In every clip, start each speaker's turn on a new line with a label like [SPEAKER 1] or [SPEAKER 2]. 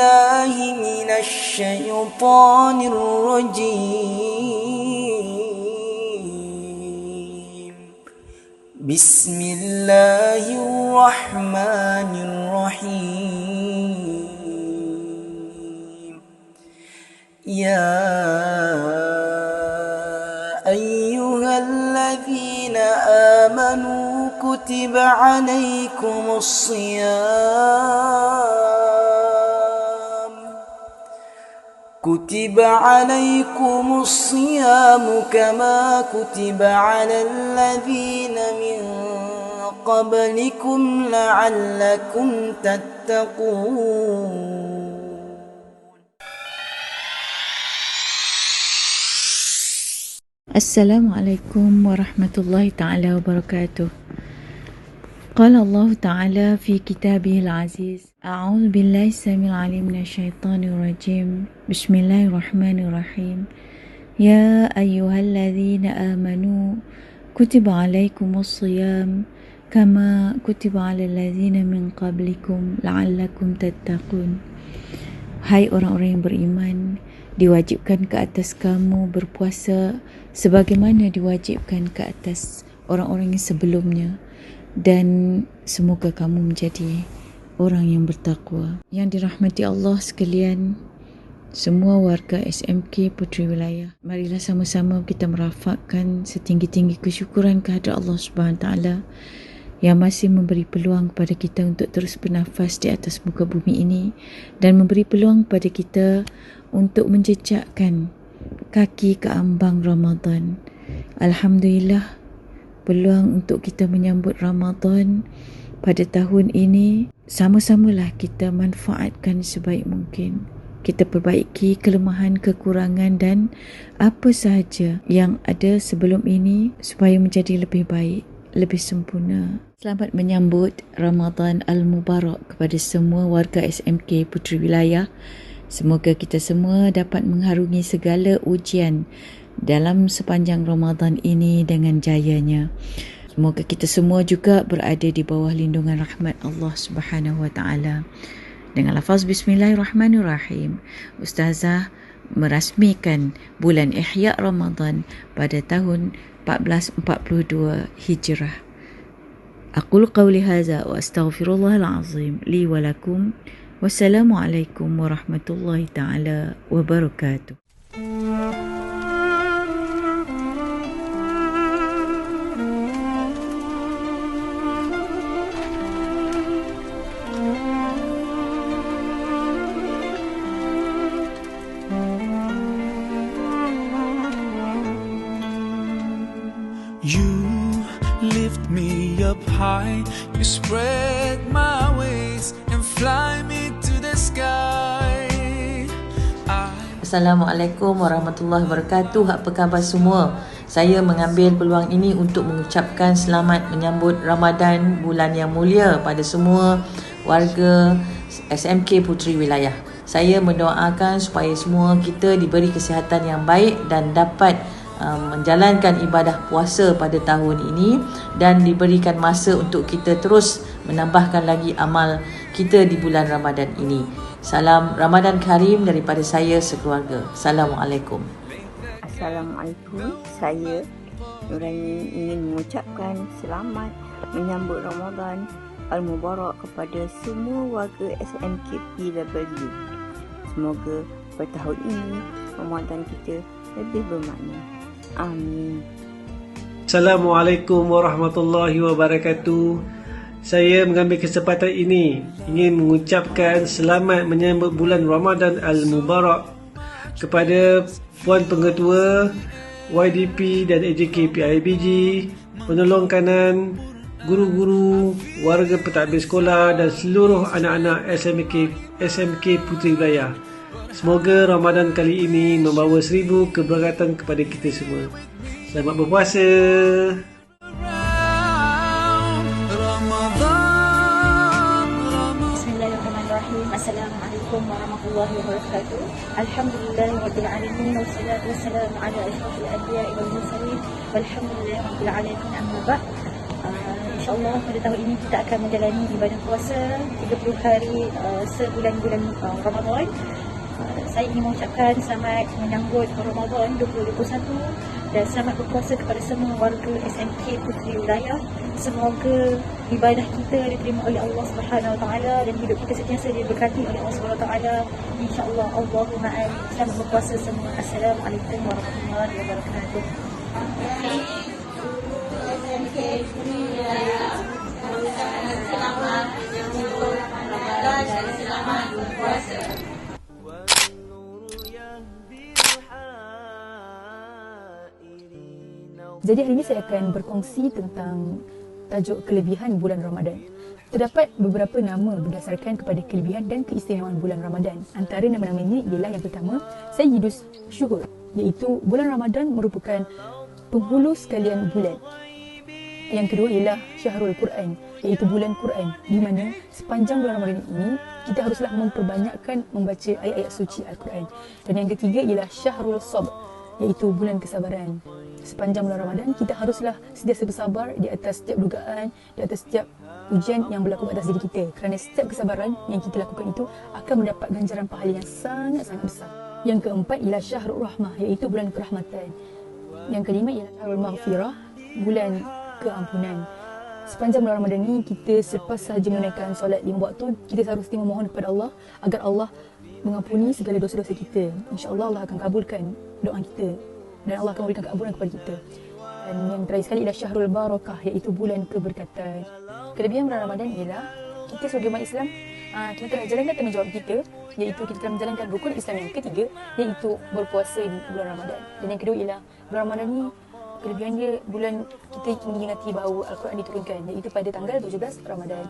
[SPEAKER 1] بالله من الشيطان الرجيم. بسم الله الرحمن الرحيم. يا أيها الذين آمنوا كتب عليكم الصيام كما كتب على الذين من قبلكم لعلكم تتقون.
[SPEAKER 2] Assalamualaikum warahmatullahi ta'ala wabarakatuh. قال الله تعالى في كتابه العزيز: أعوذ بالله السميع العليم من الشيطان الرجيم. بسم الله الرحمن الرحيم. يا أيها الذين آمنوا كتب عليكم الصيام كما كتب على الذين من قبلكم لعلكم تتقون. Hai orang-orang yang beriman, diwajibkan ke atas kamu berpuasa sebagaimana diwajibkan ke atas orang-orang yang sebelumnya, dan semoga kamu menjadi orang yang bertakwa. Yang dirahmati Allah sekalian, semua warga SMK Puteri Wilayah, marilah sama-sama kita merafakkan setinggi-tinggi kesyukuran kehadrat Allah Subhanahu Wa Taala yang masih memberi peluang kepada kita untuk terus bernafas di atas muka bumi ini, dan memberi peluang kepada kita untuk menjejakkan kaki ke ambang Ramadan. Alhamdulillah, peluang untuk kita menyambut Ramadan pada tahun ini, sama-samalah kita manfaatkan sebaik mungkin. Kita perbaiki kelemahan, kekurangan dan apa sahaja yang ada sebelum ini supaya menjadi lebih baik, lebih sempurna. Selamat menyambut Ramadan Al-Mubarak kepada semua warga SMK Puteri Wilayah. Semoga kita semua dapat mengharungi segala ujian dalam sepanjang Ramadan ini dengan jayanya. Semoga kita semua juga berada di bawah lindungan rahmat Allah Subhanahu Wa Taala. Dengan lafaz Bismillahirrahmanirrahim, Ustazah merasmikan bulan Ihya Ramadan pada tahun 1442 Hijrah. Aqulu qawli hadza wa astaghfirullahal azim li wa lakum. Wassalamualaikum warahmatullahi taala wabarakatuh.
[SPEAKER 3] You lift me up high, you spread my wings and fly me to the sky.
[SPEAKER 2] Assalamualaikum warahmatullahi wabarakatuh. Apa khabar semua? Saya mengambil peluang ini untuk mengucapkan selamat menyambut Ramadan, bulan yang mulia, pada semua warga SMK Puteri Wilayah. Saya mendoakan supaya semua kita diberi kesihatan yang baik dan dapat menjalankan ibadah puasa pada tahun ini, dan diberikan masa untuk kita terus menambahkan lagi amal kita di bulan Ramadan ini. Salam Ramadan Karim daripada saya sekeluarga. Assalamualaikum.
[SPEAKER 4] Assalamualaikum. Saya Nuraini ingin mengucapkan selamat menyambut Ramadan Al-Mubarak kepada semua warga SMKPW. Semoga pada tahun ini Ramadan kita lebih bermakna. Amin.
[SPEAKER 5] Assalamualaikum warahmatullahi wabarakatuh. Saya mengambil kesempatan ini ingin mengucapkan selamat menyambut bulan Ramadan Al-Mubarak kepada Puan Pengetua YDP dan AJK PIBG, penolong kanan, guru-guru, warga pentadbir sekolah dan seluruh anak-anak SMK Puteri Wilayah. Semoga Ramadan kali ini membawa 1000 keberkatan kepada kita semua. Selamat berpuasa.
[SPEAKER 6] Bismillahirrahmanirrahim. Assalamualaikum warahmatullahi wabarakatuh. Alhamdulillahirabbil alamin wassalatu wassalamu ala asyrafil anbiya'i wal mursalin walhamdulillahi rabbil alamin. Amma ba'd. InsyaAllah pada tahun ini kita akan menjalani ibadah puasa 30 hari sebulan-bulan Ramadan. Saya ingin mengucapkan selamat menyambut Ramadan 2021 dan selamat berpuasa kepada semua warga SMK Puteri Wilayah. Semoga ibadah kita diterima oleh Allah Subhanahu Wa Taala dan hidup kita sentiasa diberkati oleh Allah Subhanahu Wa Taala. InsyaAllah. Allahumma amin. Selamat berpuasa semua. Assalamualaikum warahmatullahi wabarakatuh.
[SPEAKER 7] Jadi hari ini saya akan berkongsi tentang tajuk kelebihan bulan Ramadan. Terdapat beberapa nama berdasarkan kepada kelebihan dan keistimewaan bulan Ramadan. Antara nama-namanya ialah yang pertama, Sayyidus Syuhur, iaitu bulan Ramadan merupakan penghulu sekalian bulan. Yang kedua ialah Syahrul Quran, iaitu bulan Quran, di mana sepanjang bulan Ramadan ini kita haruslah memperbanyakkan membaca ayat-ayat suci Al-Quran. Dan yang ketiga ialah Syahrul Sabr, iaitu bulan kesabaran. Sepanjang bulan Ramadan kita haruslah sentiasa bersabar di atas setiap dugaan, di atas setiap ujian yang berlaku atas diri kita, kerana setiap kesabaran yang kita lakukan itu akan mendapat ganjaran pahala yang sangat-sangat besar. Yang keempat ialah Syahrul Rahmah, iaitu bulan kerahmatan. Yang kelima ialah Syahrul Maghfirah, bulan keampunan. Sepanjang bulan Ramadan ini kita selepas sahaja menunaikan solat 5 waktu, kita seharusnya memohon kepada Allah agar Allah mengampuni segala dosa-dosa kita. InsyaAllah Allah akan kabulkan doa kita dan Allah akan memberikan keampunan kepada kita. Dan yang terakhir sekali ialah Syahrul Barakah, iaitu bulan keberkatan. Kelebihan bulan Ramadan ialah kita sebagai umat Islam, kita telah jalankan tanggungjawab kita, iaitu kita telah menjalankan rukun Islam yang ketiga, iaitu berpuasa di bulan Ramadan. Dan yang kedua ialah bulan Ramadan ni kelebihan dia, bulan kita mengingati bahawa Al-Quran diturunkan, iaitu pada tanggal 17 Ramadan.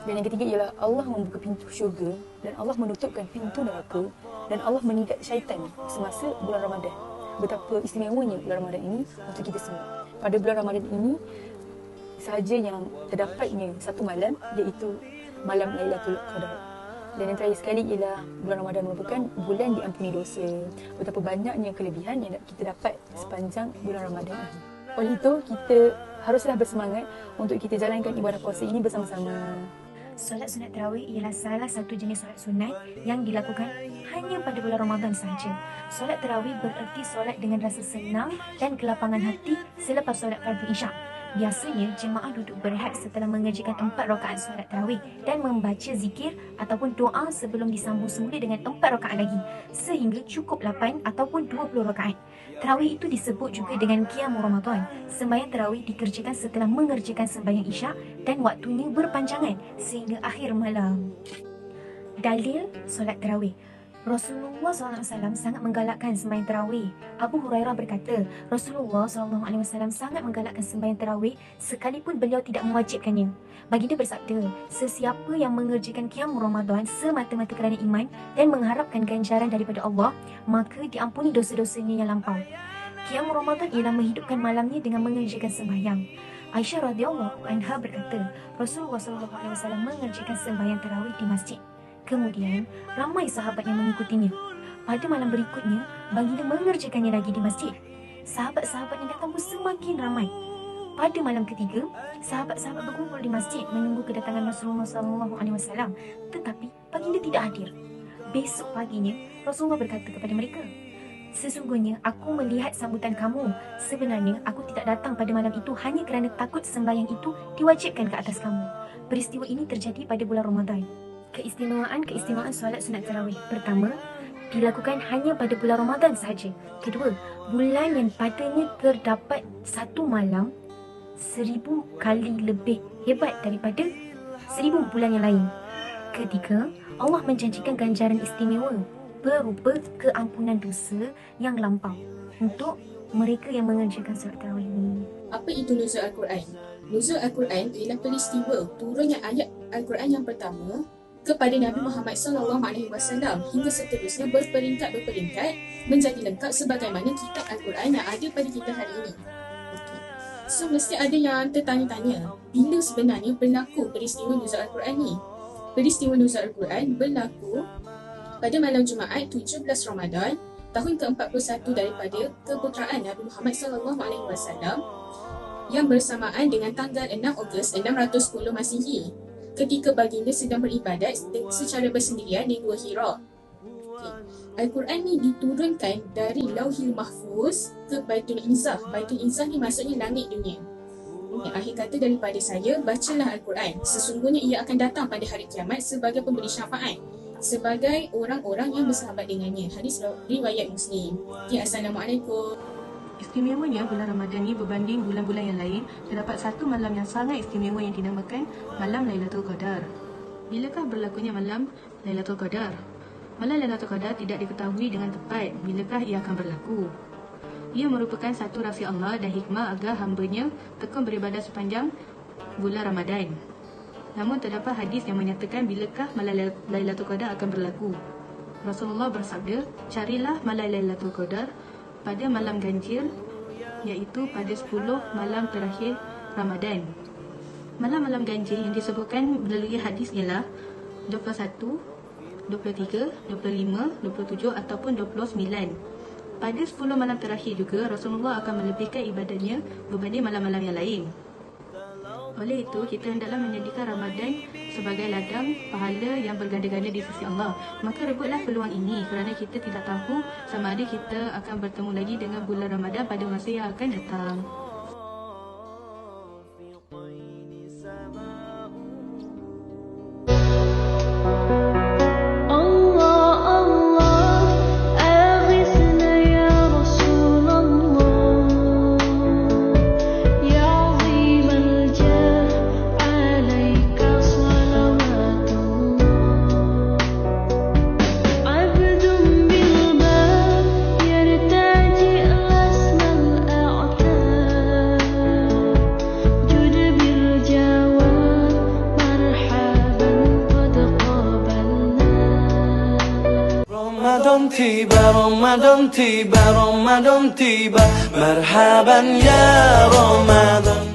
[SPEAKER 7] Dan yang ketiga ialah Allah membuka pintu syurga dan Allah menutupkan pintu neraka dan Allah mengikat syaitan semasa bulan Ramadan. Betapa istimewanya bulan Ramadan ini untuk kita semua. Pada bulan Ramadan ini sahaja yang terdapatnya satu malam, iaitu malam Lailatul Qadar. Dan yang terakhir sekali ialah bulan Ramadan merupakan bulan diampuni dosa. Betapa banyaknya kelebihan yang kita dapat sepanjang bulan Ramadan ini. Oleh itu, kita haruslah bersemangat untuk kita jalankan ibadah puasa ini bersama-sama.
[SPEAKER 8] Solat sunat tarawih ialah salah satu jenis solat sunat yang dilakukan hanya pada bulan Ramadan sahaja. Solat tarawih bererti solat dengan rasa senang dan kelapangan hati selepas solat fardu isyak. Biasanya, jemaah duduk berehat setelah mengerjakan 4 rakaat solat tarawih dan membaca zikir ataupun doa sebelum disambung semula dengan 4 rakaat lagi, sehingga cukup 8 ataupun 20 rakaat. Tarawih itu disebut juga dengan Qiyamul Ramadan. Sembahyang tarawih dikerjakan setelah mengerjakan sembahyang isyak dan waktunya berpanjangan sehingga akhir malam. Dalil solat tarawih. Rasulullah SAW sangat menggalakkan sembahyang tarawih. Abu Hurairah berkata, Rasulullah SAW sangat menggalakkan sembahyang tarawih sekalipun beliau tidak mewajibkannya. Baginda bersabda, sesiapa yang mengerjakan Qiyamul Ramadan semata-mata kerana iman dan mengharapkan ganjaran daripada Allah, maka diampuni dosa-dosanya yang lampau. Qiyamul Ramadan ialah menghidupkan malamnya dengan mengerjakan sembahyang. Aisyah radhiyallahu anha berkata, Rasulullah SAW mengerjakan sembahyang tarawih di masjid. Kemudian, ramai sahabat yang mengikutinya. Pada malam berikutnya, baginda mengerjakannya lagi di masjid. Sahabat-sahabat yang datang pun semakin ramai. Pada malam ketiga, sahabat-sahabat berkumpul di masjid menunggu kedatangan Rasulullah SAW. Tetapi, baginda tidak hadir. Besok paginya, Rasulullah berkata kepada mereka, sesungguhnya aku melihat sambutan kamu. Sebenarnya, aku tidak datang pada malam itu hanya kerana takut sembahyang itu diwajibkan ke atas kamu. Peristiwa ini terjadi pada bulan Ramadan. Keistimewaan solat sunat tarawih. Pertama, dilakukan hanya pada bulan Ramadan sahaja. Kedua, bulan yang padanya terdapat satu malam 1000 kali lebih hebat daripada 1000 bulan yang lain. Ketiga, Allah menjanjikan ganjaran istimewa berupa keampunan dosa yang lampau untuk mereka yang mengerjakan solat tarawih ini.
[SPEAKER 9] Apa itu nuzul Al-Quran? Nuzul Al-Quran ialah peristiwa turunnya ayat Al-Quran yang pertama kepada Nabi Muhammad SAW hingga seterusnya berperingkat menjadi lengkap sebagaimana kitab Al-Quran yang ada pada kita hari ini. So mesti ada yang tertanya-tanya, bila sebenarnya berlaku peristiwa nuzul Al-Quran ni? Peristiwa nuzul Al-Quran berlaku pada malam Jumaat 17 Ramadan tahun ke-41 daripada keputeraan Nabi Muhammad SAW, yang bersamaan dengan tanggal 6 Ogos 610 Masihi ketika baginda sedang beribadat secara bersendirian di Gua Hira. Al-Quran ni diturunkan dari Lauhil Mahfuz ke Baitul Izzah. Baitul Izzah ni maksudnya langit dunia. Akhir kata daripada saya, bacalah Al-Quran. Sesungguhnya ia akan datang pada hari kiamat sebagai pemberi syafaat, sebagai orang-orang yang bersahabat dengannya. Hadis riwayat Muslim. Assalamualaikum.
[SPEAKER 10] Istimewanya bulan Ramadan ni berbanding bulan-bulan yang lain, terdapat satu malam yang sangat istimewa yang dinamakan Malam Lailatul Qadar. Bilakah berlakunya malam Lailatul Qadar? Malam Lailatul Qadar tidak diketahui dengan tepat bilakah ia akan berlaku. Ia merupakan satu rahsia Allah dan hikmah agar hamba-Nya tekun beribadah sepanjang bulan Ramadan. Namun terdapat hadis yang menyatakan bilakah malam Lailatul Qadar akan berlaku. Rasulullah bersabda, carilah malam Lailatul Qadar pada malam ganjil, iaitu pada 10 malam terakhir Ramadan. Malam-malam ganjil yang disebutkan melalui hadis ialah 21, 23, 25, 27 ataupun 29. Pada 10 malam terakhir juga, Rasulullah akan melebihkan ibadahnya berbanding malam-malam yang lain. Oleh itu, kita hendaklah menjadikan Ramadan sebagai ladang pahala yang berganda-ganda di sisi Allah. Maka rebutlah peluang ini kerana kita tidak tahu sama ada kita akan bertemu lagi dengan bulan Ramadan pada masa yang akan datang.
[SPEAKER 1] Ramadan tiba, marhaban ya Ramadan.